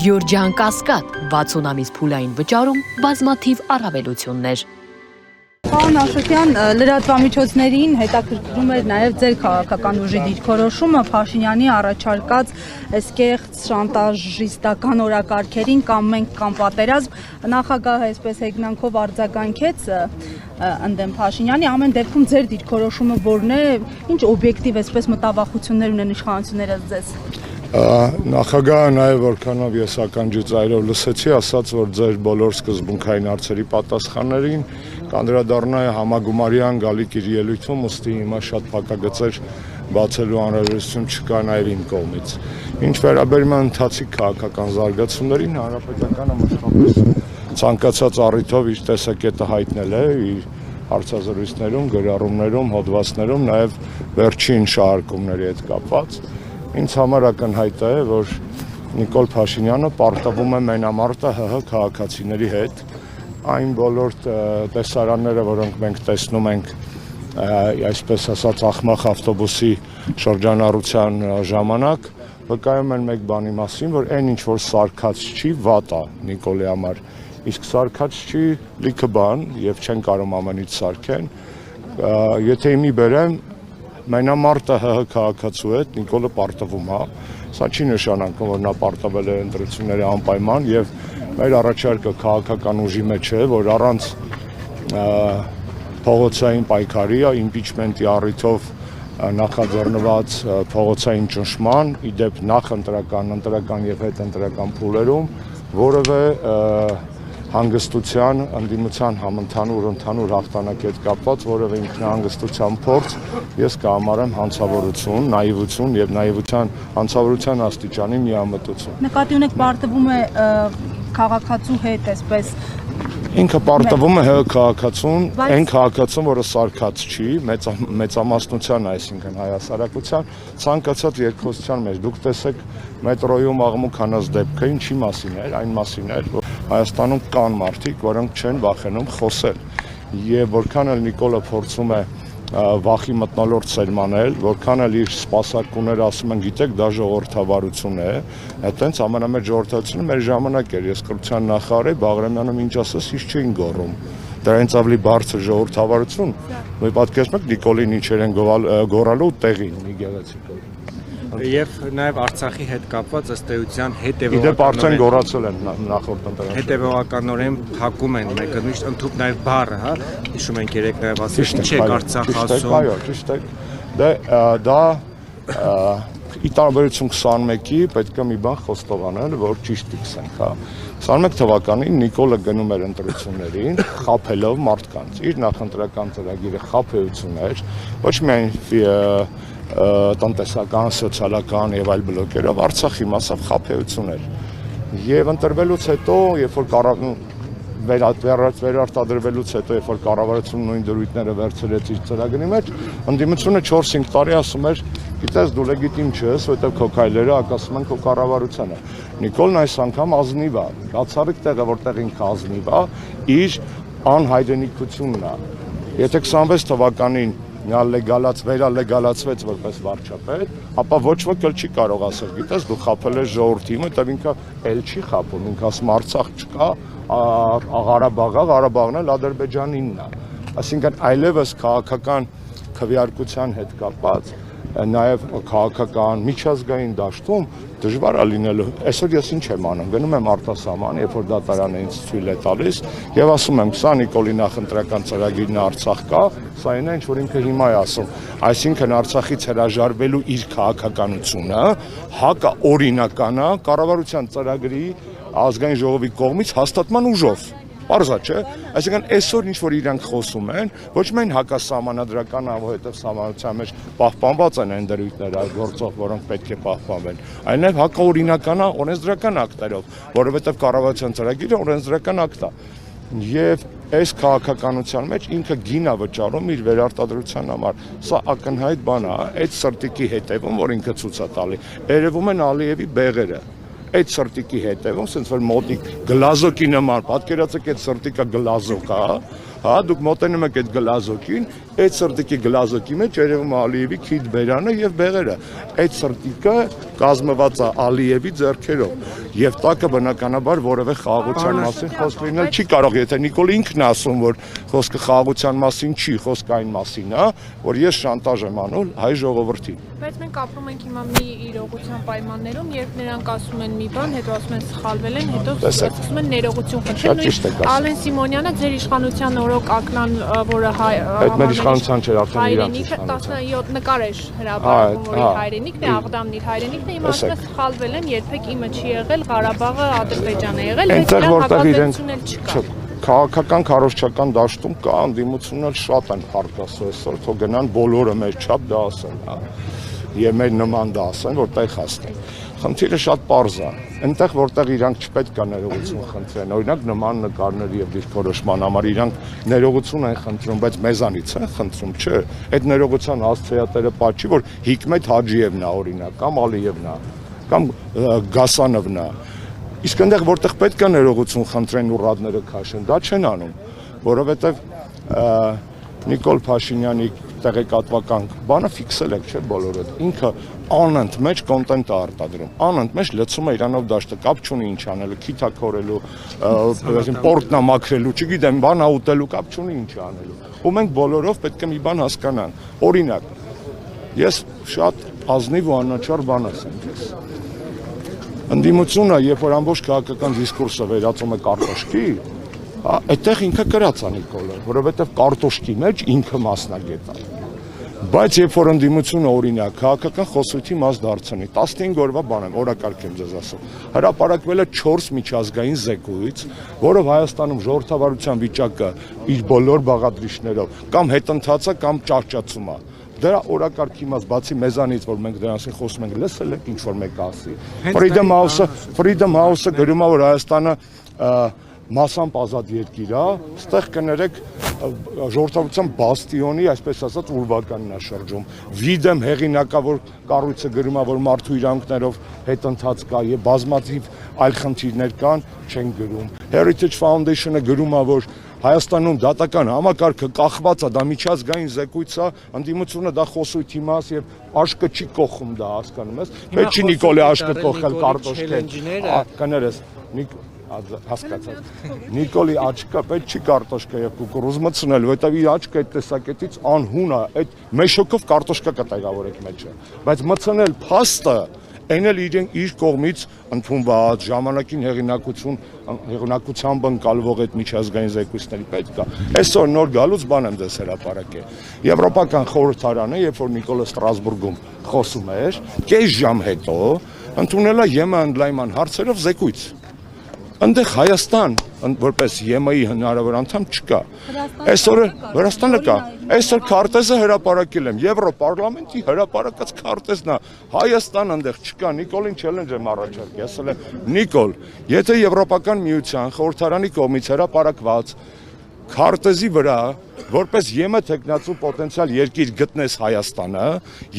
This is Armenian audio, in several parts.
Գյորջյան Կասկադ 60 ամիս փուլային վճարում բազմաթիվ առավելություններ։ Պարոն Աշոտյան, լրատվամիջոցներին հետաքրքրում էր նաև ձեր քաղաքական ուժի դիրքորոշումը Փաշինյանի առաջարկած կեղծ շանտաժիստական օրակարգերին կամ մենք կամ պատերազմ, նախագահը այսպես հեգնանքով արձագանքեց ընդդեմ Փաշինյանի, ամեն դեպքում ձեր դիրքորոշումը որն է, ինչ օբյեկտիվ այսպես մտավախություններ ունեն իշխանությունները ձեզ։ Նախագահը նաև որքանով ես ականջից այրով լսեցի, ասաց, որ ձեր բոլոր սկզբունքային հարցերի պատասխաններին կանդրադառնա համագումարյան գալիք իր ելույթում, ուստի հիմա շատ փակագծեր բացելու անհրաժեշտություն չկա նաև իմ կողմից։ Ինչ վերաբերում է ընթացիկ քաղաքական զարգացումներին, հանրապետականը մշտապես ցանկացած առիթով իր տեսակետը հայտնել է իր հարցազրույցներում, գրառումներում, հոդվածներում, նաև վերջին շահարկումների հետ կապված։ Ինձ համար ակնհայտ է, որ Նիկոլ Փաշինյանը պարտվում է մենամարտը ՀՀ քաղաքացիների հետ, այն բոլոր տեսարանները, որոնք մենք տեսնում ենք, այսպես ասած, աղմախ ավտոբուսի շրջանառության ժամանակ, վկայում են մեկ բանի մասին, որ այն ինչ որ սարքած չի, վատ է Նիկոլի համար, իսկ սարքած չի լիքը բան եւ չեն կարող ամենից սարքեն, եթե իմի բերեմ մենամարտը ՀՀ քաղաքացու հետ Նիկոլը պարտվում է, սա չի նշանակում, որ նա պարտվել է ընտրությունների անպայման եւ մեր առաջարկը քաղաքական ուժի մեջ է, որ առանց փողոցային պայքարի, իմպիչմենտի առիթով նախաձեռնված փողոցային ճնշման, իդեպ նախ ընտրական եւ հետընտրական փուլերում որևէ հանգստության, ընդդիմության ընդհանուր հաղթանակի հետ կապված որևէ ինքնահանգստության փորձ ես կհամարեմ հանցավորություն, նաիվություն եւ նաիվության հանցավորության աստիճանի միամտություն։ Նկատի ունեք պարտվում է քաղաքացու հետ այսպես Ինքը պարտվում է ՀՀ քաղաքացուն, այն քաղաքացուն, որը սարքած չի, մեծամասնության, այսինքն հայասարակության, ցանկացած երկխոսության մեջ։ Դուք տեսեք մետրոյում աղմուկ հանած դեպքը ինչի մասին էր, այն մասին էր, որ Հայաստանում կան մարդիկ, որոնք չեն վախենում խոսել։ Եվ որքան էլ Նիկոլը փորձում է վախի մթնոլորտ սերմանել, որքան էլ իր սպասարկուները ասում են, գիտեք, դա ժողովրդավարություն է, այդտենց ամենամեծ ժողովրդավարությունը մեր ժամանակ էր, ես կրթության նախարար էի, Բաղրամյանը ինչ ասես, ինչ չէին գոռում։ Դրանից ավելի բարձր ժողովրդավարություն, մի պատկերացնում եք Նիկոլին ինչեր են գոռալու տեղին, մի գեղեցիկ։ Եվ նաև Արցախի հետ կապված ըստ էության Իդեպ արդեն գոռացել են նախորդ ընտրությունում։ Հետևողականորեն փակում են մեկը միշտ ընդհանուր նաև բառը, հա, հիշում ենք երեք նաև ասել, չեք Արցախ ասում։ Այո, ճիշտ է։ Դա ի տարբերություն 21-ի պետք է մի բան խոստովանել, որ ճիշտ իքսենք, հա։ 21 թվականին Նիկոլը գնում էր ընտրություններին, խաբելով մարդկանց։ Իր նախընտրական ծրագիրը խաբեություն էր, ոչ միայն տնտեսական, սոցիալական եւ այլ բլոկերով Արցախի մասով խաբեություն էր։ Եվ ընտրվելուց հետո, երբ որ վերարտադրվելուց հետո, երբ որ կառավարությունը նույն դրույթները վերցրեց իր ծրագրի մեջ, ընդդիմությունը 4-5 տարի ասում էր, գիտես դու լեգիտիմ չես, որտեղ քո քայլերը ակասում են քո կառավարությանը։ Նիկոլն այս անգամ ազնիվ է, բացառիկ տեղը, որտեղ ինքը ազնիվ է, իր անհայրենիքությունն է։ Եթե 26 թվականին նա վերալեգալացվեց որպես վարչապետ, ապա ոչ ոք էլ չի կարող ասել, գիտես դու խաբել ես ժողովրդի, որտեղ ինքը էլ չի խաբում, ինքը ասում Արցախ չկա, Ղարաբաղն էլ Ադրբեջանինն է։ Այսինքն այլևս քաղաքական քվեարկության հետ կապված, նաև քաղաքական միջազգային դաշտում դժվար է լինելու։ Այսօր ես ինչ եմ անում, գնում եմ արտասահման, երբ որ դատարանը ինձ թույլ է տալիս եւ ասում եմ, սա Նիկոլի նախընտրական ծրագիրն Արցախ կա, սա այն է, ինչ որ ինքը հիմա է ասում։ Այսինքն Արցախից հրաժարվելու իր քաղաքականությունը հակաօրինական է կառավարության ծրագրի ազգային ժողովի կողմից հաստատման ուժով։ Պարզա չէ, այսինքն այսօր ինչ որ իրանք խոսում են, ոչ միայն հակասահմանադրական, որովհետև սահմանության մեջ պահպանված են այն դրույթները գործող, որոնք պետք է պահպանվեն, այլ նաև հակաօրինական, օրենսդրական ակտերով, որովհետև կառավարության ծրագիրը օրենսդրական ակտ է։ Եվ այս քաղաքականության մեջ ինքը գին է վճարում իր վերարտադրության համար։ Սա ակնհայտ բան է, այդ սրտիկի հետևում, որ ինքը ցույց է տալի, երևում են Ալիևի բեղերը։ Այդ սրտիկի հետևում, ասենց որ մոտիկ գլազոկի նման, պատկերացրեք այդ սրտիկը գլազոկ է, հա, դուք մոտենում եք այդ գլազոկին այդ սրտիկի գլազոկի մեջ երևում է Ալիևի քիթ բերանը եւ բեղերը։ Այդ սրտիկը կազմված է Ալիևի ձեռքերով եւ տակը բնականաբար որևէ խաղաղության մասին խոսք լինել չի կարող, եթե Նիկոլ ինքն ասում, որ խոսքը խաղաղության մասին չի, խոսքը այն մասին է, որ ես շանտաժ եմ անում հայ ժողովրդին։ Բայց մենք ապրում ենք հիմա մի իրողության պայմաններում, երբ նրանք ասում են մի բան, հետո ասում են սխալվել են, հետո ասում են ներողություն խնդրել։ Ալեն Սիմոնյանը ձեր իշխանության օրոք ակնան, որը այդ մեր իշխանության չէր, արդեն իրանց իշխանության 17 նկար էր հրապարակում, որի հայրենիքն է, Աղդամն իր հայրենիքն է, հիմա ասում է սխալվել եմ, երբեք իմը չի եղել, Ղարաբաղը Ադրբեջան է եղել, բայց դրա հակազդեցություն էլ չկա։ Քաղաքական քարոզչական դաշտում կա անդիմությունն էլ շատ են հարկասու այսօր, թող գնան բոլորը մեր չափ դա ասեն, եւ մեր նման դա ասեն, որտեղ հասնեն։ Խնդիրը շատ պարզ է։ Այնտեղ որտեղ իրանք չպետք է ներողություն խնդրեն, օրինակ նման նկարների եւ դիրքորոշման համար իրանք ներողություն են խնդրում, բայց մեզանից են խնդրում, չէ։ Այդ ներողության հասցեատերը պատճի, որ Հիկմետ Հաջիևն է օրինակ, կամ Ալիևն է, կամ Գասանովն է։ Իսկ այնտեղ որտեղ պետք է ներողություն խնդրեն ու ռադները քաշեն, դա չեն անում, որովհետեւ Նիկոլ Փաշինյանի տեղեկատվական բանը ֆիքսել եք, չէ՞ բոլորը։ Ինքը անընդմեջ կոնտենտ է արտադրում, անընդմեջ լցում է իրանով դաշտը, կապ չունի ինչ անելու, քիթա քորելու, պորտնա մաքրելու, չգիտեմ, բան ուտելու, կապ չունի ինչ անելու։ Ու մենք բոլորով պետք է մի բան հասկանան։ Օրինակ, ես շատ ազնիվ ու անաչառ բան ասեմ քեզ։ Ընդդիմությունը, երբ որ ամբողջ քաղաքական դիսկուրսը վերածում է կարտոշկի, այդտեղ ինքը կրած է Նիկոլը, որովհետև կարտոշկի մեջ ինքը մասնագետ է։ Բայց երբ որ ընդդիմությունը օրինակ քաղաքական խոսույթի մաս դարձնի, 15 օրվա բան եմ, օրակարգ եմ ձեզ ասում, հրապարակվել է 4 միջազգային զեկույց, որով Հայաստանում ժողովրդավարության վիճակը իր բոլոր բաղադրիչներով կամ հետընթաց է, կամ ճահճացում է։ Դրա օրակարգի մաս բացի մեզանից, որ մենք դրանցին խոսում ենք, լսել եք ինչ որ մեկը ասի։ Freedom House-ը գրում է, որ Հայաստանը մասամբ ազատ երկիր է, ստեղ կներեք ժողովրդավարության բաստիոնի, այսպես ասած, ուրվականն է շրջում։ Վիդեմ հեղինակավոր կառույցը գրում է, որ մարդու իրավունքներով հետընթաց կա եւ բազմաթիվ այլ խնդիրներ կան, չեն գրում։ Heritage Foundation-ը գրում է, որ Հայաստանում դատական համակարգը կախված է, դա միջազգային զեկույց է, ընդդիմությունը դա խոսույթի մաս եւ աշկը չի կողում դա, հասկանում ես։ Պետք չի Նիկոլի աշկը կողել կարտոշկեն։ Կներես, հասկացած։ Նիկոլի աչքը պետք չի կարտոշկա եւ կուկուռուզ մտցնել, որովհետեւ իր աչքը այդ տեսակետից անհուն է, այդ մեշոկով կարտոշկա կտեղավորեք մեջը։ Բայց մտցնել փաստը այն էլ իր կողմից ընդունված ժամանակին հեղինակությամբ ընկալվող այդ միջազգային զեկույցների պետք է։ Այսօր նոր գալուց բան եմ դες հրապարակել։ Եվրոպական խորհրդարանը, երբ որ Նիկոլը Ստրասբուրգում խոսում էր, կես ժամ հետո ընդունել է ԵՄ ընդլայնման հարցերով զեկույց։ Այնտեղ Հայաստան որպես ԵՄ-ի հնարավոր անդամ չկա։ Այսօր Վրաստանը կա։ Այսօր քարտեզը հրապարակել եմ, Եվրոպարլամենտի հրապարակած քարտեզն է։ Հայաստան այնտեղ չկա, Նիկոլին չելենջ եմ առաջարկել, ասել եմ, Նիկոլ, եթե Եվրոպական միության խորհրդարանի կողմից հրապարակված քարտեզի վրա որպես ԵՄ տեխնացու պոտենցիալ երկիր գտնես Հայաստանը,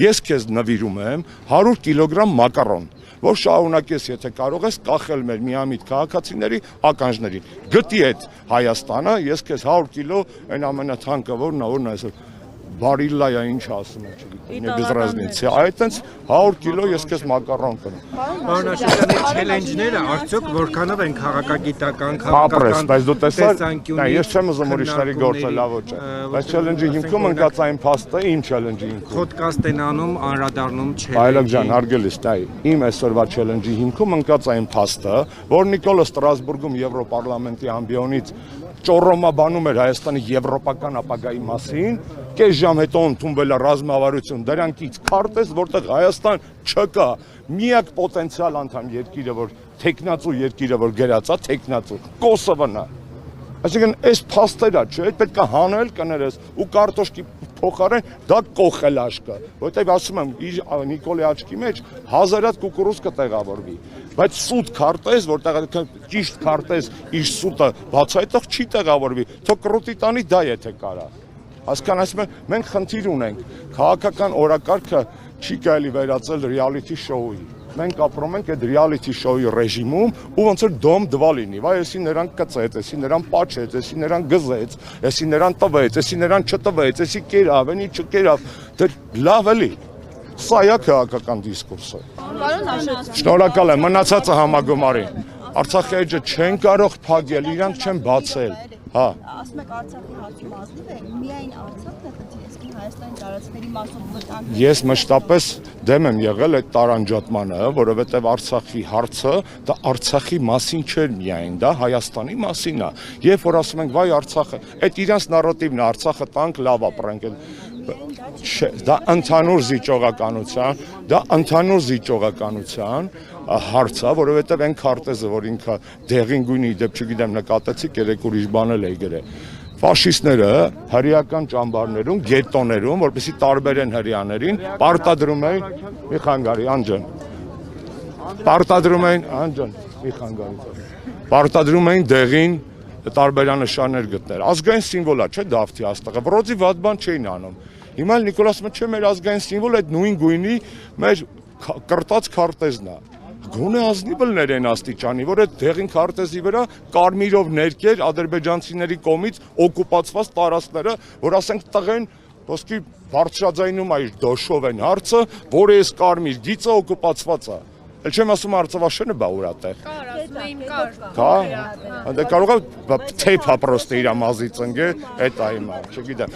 ես քեզ նվիրում եմ 100 կիլոգրամ մակարոն, որ շարունակես, եթե կարող ես, կախել մեր միամիտ քաղաքացիների ականջներին։ Գտի այդ Հայաստանը, ես քեզ 100 կիլո այն ամենաթանկը որն է այսօր բարիլլայա ինչ ասում է, չգիտեմ, без разницы։ Այդտենց 100 կիլո ես քեզ մակարոն կնեմ։ Պարոն Աշոտյան, այդ չելենջները արդյոք որքանով են քաղաքագիտական, քաղաքական, բայց դու տեսար, ես չեմ ուզում ուրիշների գործը լավ ոչ է։ Բայց չելենջի հիմքում ընկած այն փաստը իմ չելենջի հիմքում։ Խոդկաստ են անում, անդրադառնում չելենջի։ Բայլակջան, հարգելիս, իմ այսօրվա չելենջի հիմքում ընկած այն փաստը, որ Նիկոլը Ստրասբուրգում Եվրոպարլամենտի ամբիոնից ճոռոմաբանում էր Հայաստանի եվրոպական ապագայի մասին, կես ժամ հետո ընդունվել է ռազմավարություն, դրանքից քարտեզ, որտեղ Հայաստան չկա, միակ պոտենցիալ անդամ երկիրը, որ տեխնացու երկիրը, որ գրած է, տեխնացու, Կոսովոն է։ Այսինքն այս փաստերը, չէ, պետք է հանել կներես ու կարտոշկի փոխարեն դա կողել աշկը, որտեղ ասում եմ, իր Նիկոլի աչքի մեջ հազարած կուկուռուզ կտեղավորվի, բայց սուտ քարտեզ, որտեղ ճիշտ քարտեզ իր սուտը բացայտող չի տեղավորվի, թող կրոտի տանի դա եթե կարա։ Հասկանացի, մենք խնդիր ունենք, քաղաքական օրակարգը չի կարելի վերածել ռեալիթի շոուի։ մենք ապրում ենք այդ reality show-ի ռեժիմում ու ոնց որ դոմ դվա լինի, վայ, էսի նրան կծեց, էսի նրան պաչեց, էսի նրան գզեց, էսի նրան տվեց, էսի նրան չտվեց, էսի կերավ, էնի չկերավ, դե լավ էլի։ Սա է քաղաքական դիսկուրսը։ Շնորհակալ եմ, մնացածը համագումարին։ Արցախի էջը չեն կարող փակել, իրանք չեն բացել։ Հա։ Ասում եք Արցախի հարցում ազնիվ է, միայն Արցախն է խնդիրը, իսկ Հայաստանի տարածքների մասով վտանգ։ Ես մշտապես դեմ եմ եղել այդ տարանջատմանը, որովհետև Արցախի հարցը դա Արցախի մասին չէր միայն, դա Հայաստանի մասին է։ Երբ որ ասում ենք, վայ Արցախը, այդ իրանց նարատիվն է, Արցախը տանք, լավ ապրենք։ Դա ընդհանուր զիջողականության հարց է, որովհետև այն քարտեզը, որ ինքը դեղին գույնի դեպ չգիտեմ նկատեցիք, երեք ուրիշ բանել էի գրել։ Ֆաշիստները հրեական ճամբարներում, գետոներում, որպեսզի տարբերեն հրեաներին, պարտադրում էին մի խանգարի անջան։ Պարտադրում էին դեղին տարբերանշաններ գտնել։ Ազգային սիմվոլ է, չէ՞ Դավթի աստղը։ Վրոձի վատ բան չէին անում։ Հիմա Նիկոլասը չէ մեր ազգային սիմվոլ այդ նույն գույնի մեր կրտած քարտեզն է։ Գոնե ազնիվ լներ են աստիճանի, որ այդ դեղին քարտեզի վրա կարմիրով ներկեր ադրբեջանցիների կողմից օկուպացված տարածքները, որ ասենք տղեն ոսկի բարձրաձայնում այ դոշով են հարցը, որ այս կարմիր գիծը օկուպացված է։ Էլ չեմ ասում Արցախաշենը բա ուր է տեղ։ Կար, ասում էին կար։ Կա։ Դե կարող է թեփ է պրոստը իր մազից ընկե, այդ այ հիմա, չգիտեմ։